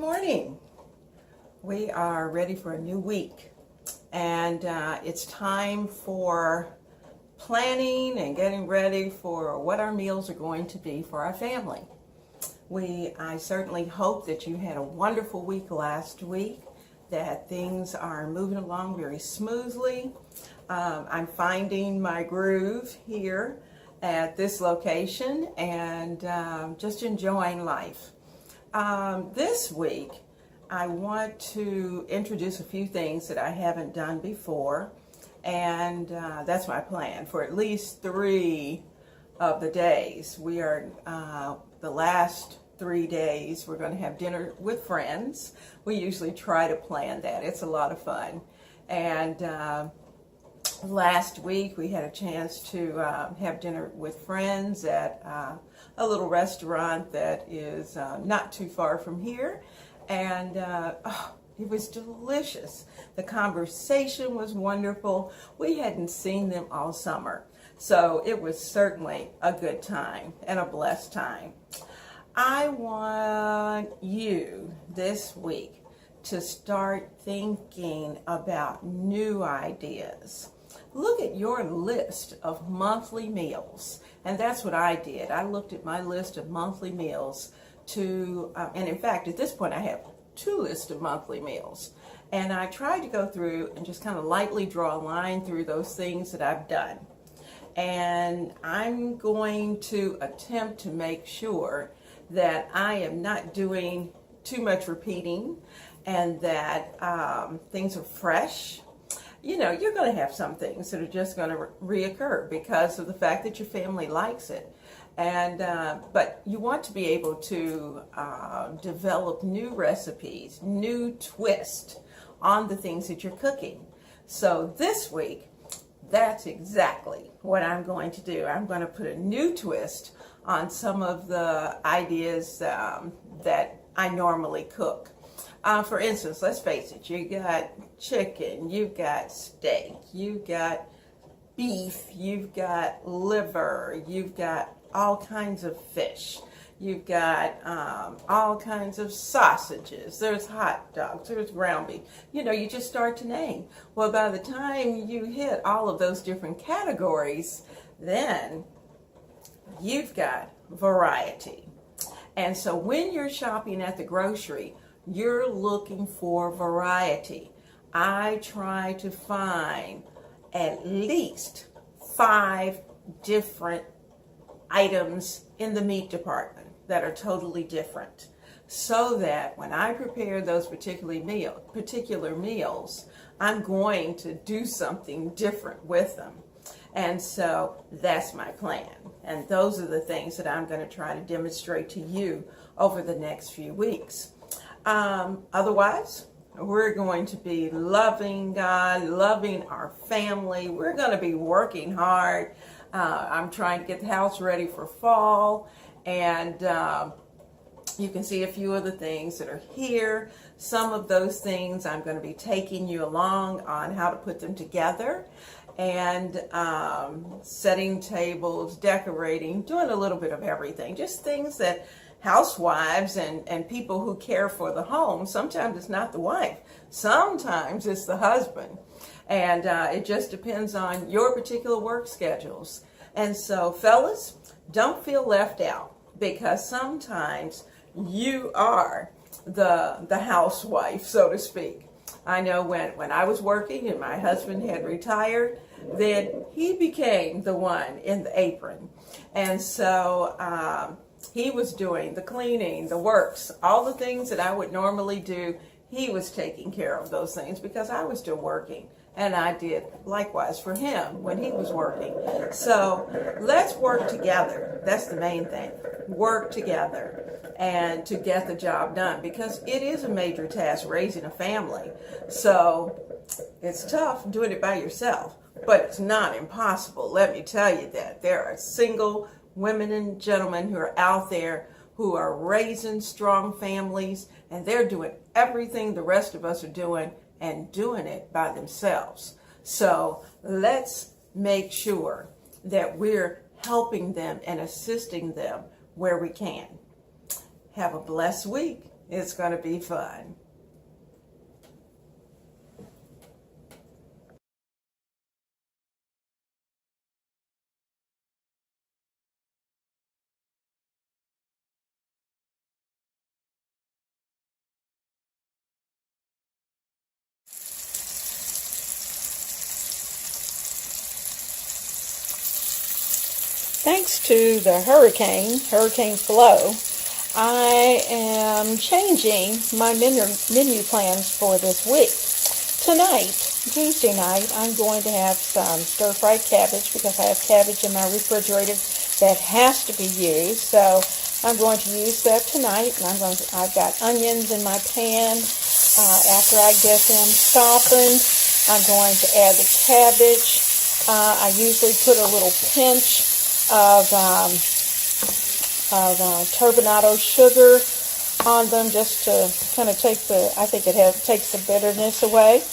morning. We are ready for a new week, and it's time for planning and getting ready for what our meals are going to be for our family. I certainly hope that you had a wonderful week last week, that things are moving along very smoothly. I'm finding my groove here at this location and just enjoying life. This week, I want to introduce a few things that I haven't done before, and that's my plan for at least 3 of the days. We are, the last 3 days, we're going to have dinner with friends. We usually try to plan that. It's a lot of fun. And last week, we had a chance to have dinner with friends at a little restaurant that is not too far from here. And it was delicious. The conversation was wonderful. We hadn't seen them all summer. So it was certainly a good time and a blessed time. I want you this week to start thinking about new ideas. Look at your list of monthly meals. And that's what I did. I looked at my list of monthly meals and in fact, at this point, I have 2 lists of monthly meals. And I tried to go through and just kind of lightly draw a line through those things that I've done. And I'm going to attempt to make sure that I am not doing too much repeating and that things are fresh. You know, you're going to have some things that are just going to reoccur because of the fact that your family likes it. And but you want to be able to develop new recipes, new twist on the things that you're cooking. So this week, that's exactly what I'm going to do. I'm going to put a new twist on some of the ideas that I normally cook. For instance, let's face it, you got chicken, you've got steak, you've got beef, you've got liver, you've got all kinds of fish, you've got all kinds of sausages, there's hot dogs, there's ground beef. You know, you just start to name. Well, by the time you hit all of those different categories, then you've got variety. And so when you're shopping at the grocery, you're looking for variety. I try to find at least 5 different items in the meat department that are totally different, so that when I prepare those particular meals, I'm going to do something different with them. And so that's my plan. And those are the things that I'm going to try to demonstrate to you over the next few weeks. Otherwise, we're going to be loving God, loving our family. We're going to be working hard. I'm trying to get the house ready for fall, and you can see a few of the things that are here. Some of those things I'm going to be taking you along on how to put them together, and setting tables, decorating, doing a little bit of everything. Just things that housewives and people who care for the home, sometimes it's not the wife, sometimes it's the husband. And it just depends on your particular work schedules. And so, fellas, don't feel left out, because sometimes you are the housewife, so to speak. I know when I was working and my husband had retired, then he became the one in the apron. And so he was doing the cleaning, the works, all the things that I would normally do. He was taking care of those things because I was still working. And I did likewise for him when he was working. So let's work together. That's the main thing. Work together and to get the job done, because it is a major task raising a family. So it's tough doing it by yourself, but it's not impossible. Let me tell you that. There are single women and gentlemen who are out there who are raising strong families, and they're doing everything the rest of us are doing, and doing it by themselves. So let's make sure that we're helping them and assisting them where we can. Have a blessed week. It's going to be fun. Thanks to the Hurricane Flo, I am changing my menu plans for this week. Tonight, Tuesday night, I'm going to have some stir-fried cabbage because I have cabbage in my refrigerator that has to be used. So I'm going to use that tonight, and I've got onions in my pan. After I get them softened, I'm going to add the cabbage. I usually put a little pinch of turbinado sugar on them just to kind of takes the bitterness away.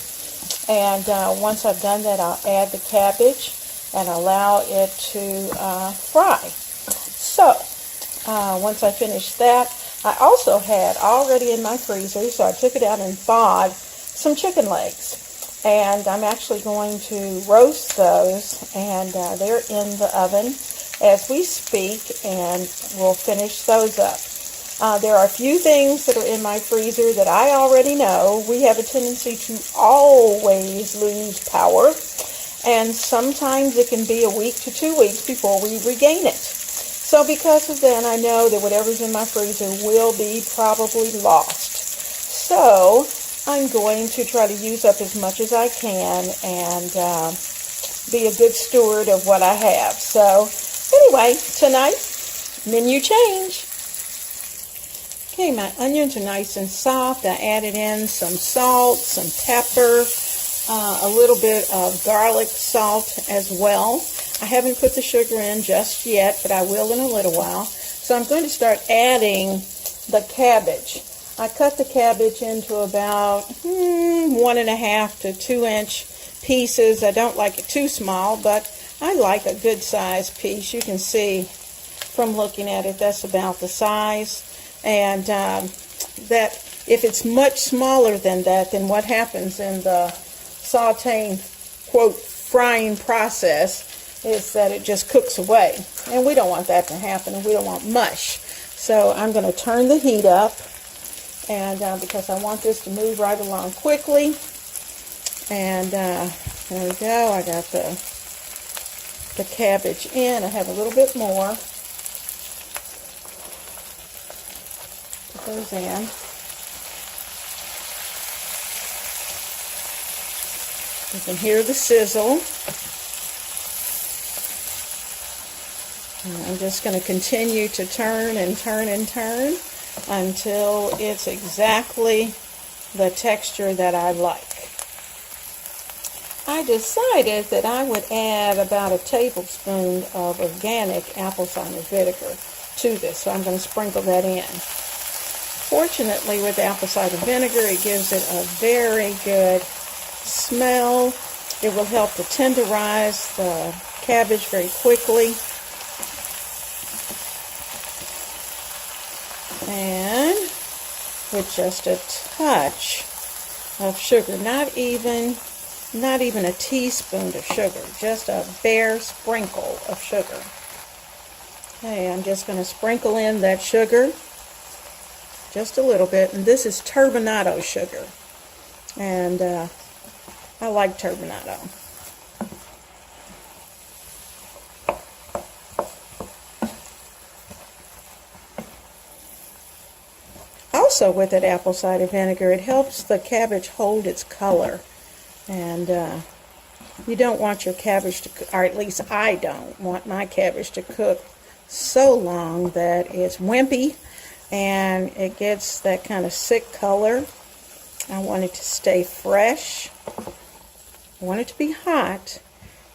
And once I've done that, I'll add the cabbage and allow it to fry. So once I finish that, I also had already in my freezer, so I took it out and thawed some chicken legs. And I'm actually going to roast those, and they're in the oven as we speak, and we'll finish those up. There are a few things that are in my freezer that I already know. We have a tendency to always lose power, and sometimes it can be a week to 2 weeks before we regain it. So because of that, I know that whatever's in my freezer will be probably lost. So I'm going to try to use up as much as I can and be a good steward of what I have. So anyway, tonight, menu change. Okay, my onions are nice and soft. I added in some salt, some pepper, a little bit of garlic salt as well. I haven't put the sugar in just yet, but I will in a little while. So I'm going to start adding the cabbage. I cut the cabbage into about 1.5 to 2 inch pieces. I don't like it too small, but I like a good size piece. You can see from looking at it, that's about the size. And that if it's much smaller than that, then what happens in the sauteing, quote, frying process is that it just cooks away. And we don't want that to happen, and we don't want mush. So I'm going to turn the heat up, and because I want this to move right along quickly. And there we go. I got the cabbage in. I have a little bit more. Put those in. You can hear the sizzle. And I'm just going to continue to turn and turn and turn until it's exactly the texture that I like. I decided that I would add about a tablespoon of organic apple cider vinegar to this, so I'm going to sprinkle that in. Fortunately, with apple cider vinegar, it gives it a very good smell. It will help to tenderize the cabbage very quickly. And with just a touch of sugar, not even a teaspoon of sugar, just a bare sprinkle of sugar. Okay, I'm just going to sprinkle in that sugar, just a little bit, and this is turbinado sugar, and I like turbinado. Also, with that apple cider vinegar, it helps the cabbage hold its color. And you don't want your cabbage to cook, or at least I don't want my cabbage to cook so long that it's wimpy and it gets that kind of sick color. I want it to stay fresh. I want it to be hot,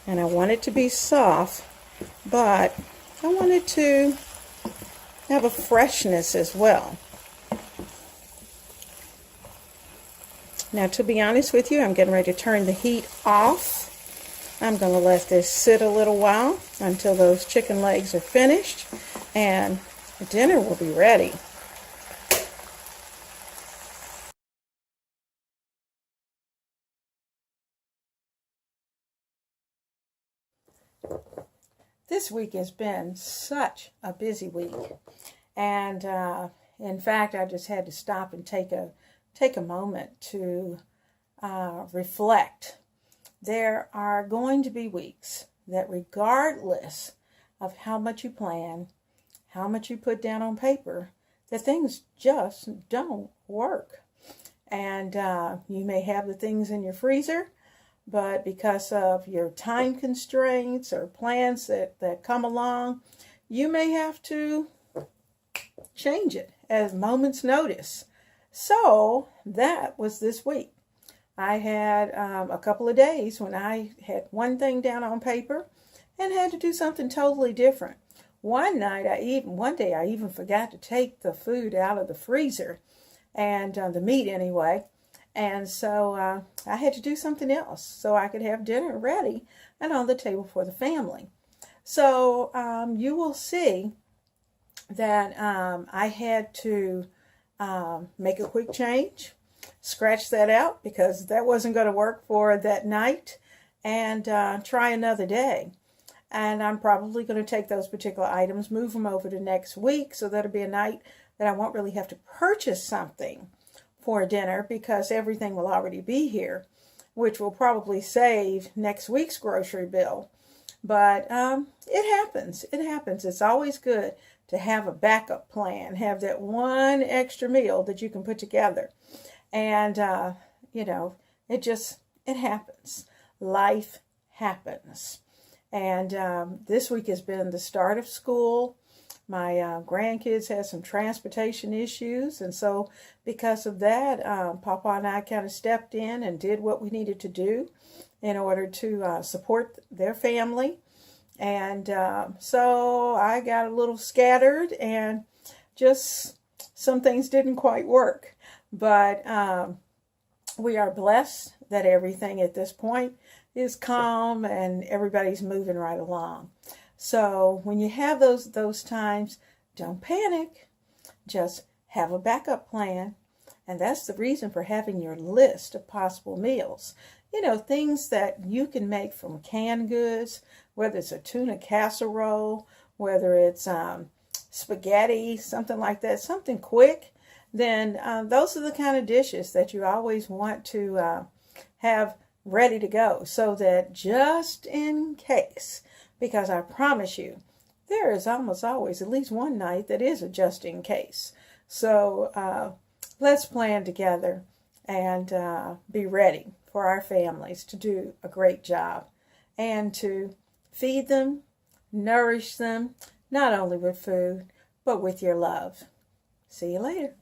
and I want it to be soft, but I want it to have a freshness as well. Now, to be honest with you, I'm getting ready to turn the heat off. I'm going to let this sit a little while until those chicken legs are finished, and dinner will be ready. This week has been such a busy week, and in fact, I just had to stop and take a moment to reflect. There are going to be weeks that, regardless of how much you plan, how much you put down on paper, that things just don't work. And you may have the things in your freezer, but because of your time constraints or plans that come along, you may have to change it at a moment's notice. So that was this week. I had a couple of days when I had one thing down on paper and had to do something totally different. One day I even forgot to take the food out of the freezer, and the meat anyway. And so I had to do something else so I could have dinner ready and on the table for the family. So you will see that I had to make a quick change, scratch that out because that wasn't going to work for that night, and try another day. And I'm probably going to take those particular items, move them over to next week, so that'll be a night that I won't really have to purchase something for dinner because everything will already be here, which will probably save next week's grocery bill. But it happens. It happens. It's always good to have a backup plan, have that one extra meal that you can put together. And, it happens. Life happens. And this week has been the start of school. My grandkids had some transportation issues, and so because of that, Papa and I kind of stepped in and did what we needed to do in order to support their family. And so I got a little scattered, and just some things didn't quite work. But we are blessed that everything at this point is calm and everybody's moving right along. So when you have those times, don't panic. Just have a backup plan. And that's the reason for having your list of possible meals. Things that you can make from canned goods, whether it's a tuna casserole, whether it's spaghetti, something like that, something quick. Then those are the kind of dishes that you always want to have ready to go, so that just in case, because I promise you, there is almost always at least one night that is a just in case. So let's plan together and be ready for our families to do a great job and to feed them, nourish them, not only with food, but with your love. See you later.